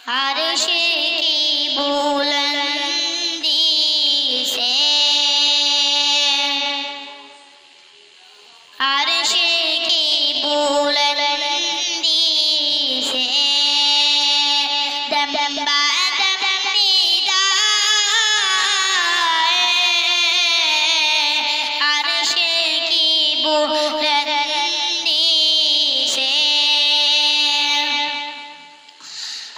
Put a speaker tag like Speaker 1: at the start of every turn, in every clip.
Speaker 1: अर्श की बुलंदी से, अर्श की बुलंदी से दम दम निदा, अर्श की बुलंदी से,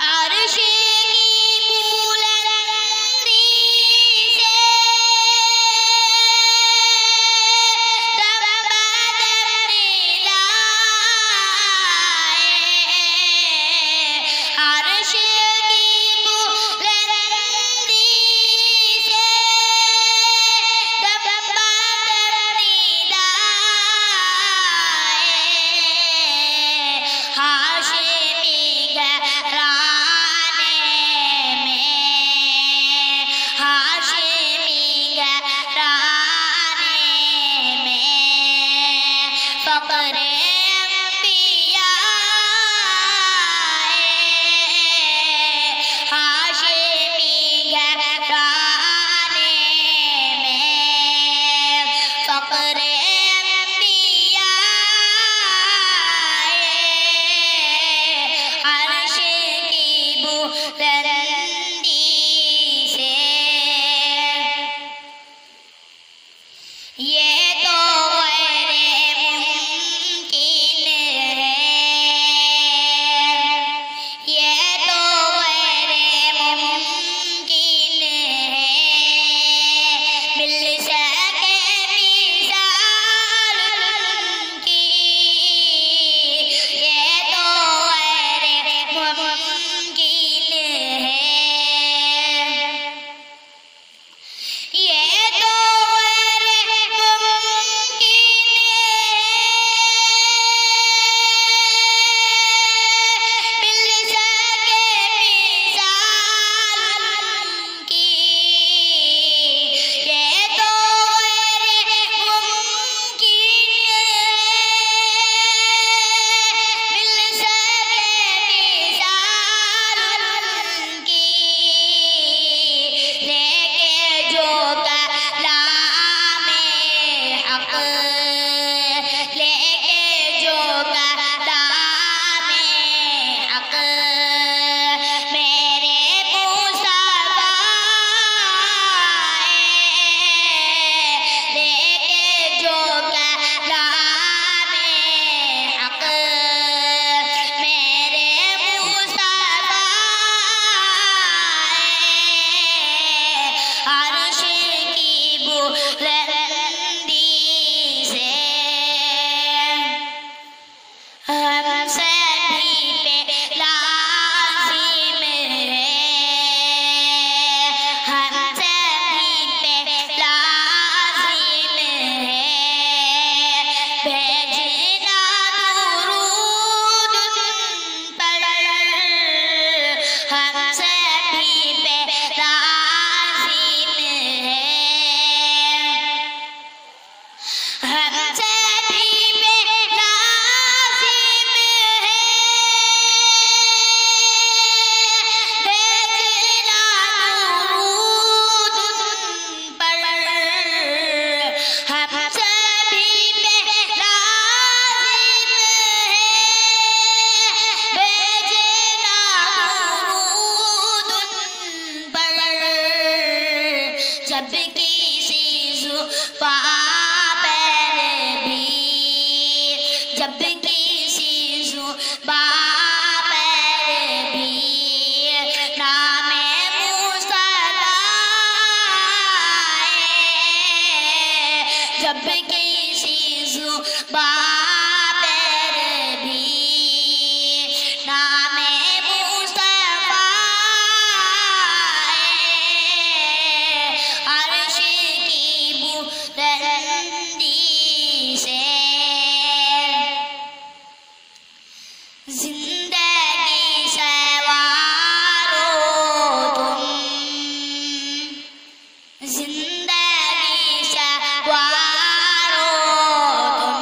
Speaker 1: अर्श की बुलंदी से दम दम निदा, अर्श की बुलंदी से दम दम निदा, हाशिमी घराने में, हाशिमी घराने में फ़क्र अंबिया, हाशिमी घराने में फ़क्र अंबिया, अर्श की बुलंदी से। ये तो गैर मुमकिन है, ये तो गैर मुमकिन है, मिल सके मिसाल उनकी, ये तो गैर मुमकिन है, ये तो गैर मुमकिन है, मिल सके मिसाल उनकी, ये तो गैर मुमकिन है, मिल सके मिसाल उनकी, लेके जो कलामे हक़, लेके जो कलामे हक़, मेरे मुस्तफ़ा लेके जो कलामे हक़, मेरे मुस्तफ़ा अर्श की बुलंदी से, हम सभी पे लाज़िम है, हम सभी पे लाज़िम है, भेजना दुरूद उन पर, हम सभी पे लाज़िम है, हम सभी पे लाज़िम है, भेजना दुरूद उन पर, हम सभी पे लाज़िम है, भेजना दुरूद उन पर, जब किसी ज़ुबान पर भी, जब किसी ज़ुबान पर भी नामे मुस्तफ़ा, जब किसी ज़ुबान पर भी नामे मुस्तफ़ा, अर्श की बुलंदी से, जिंदगी सवारो तुम, जिंदगी सवारो तुम,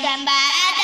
Speaker 1: Gambar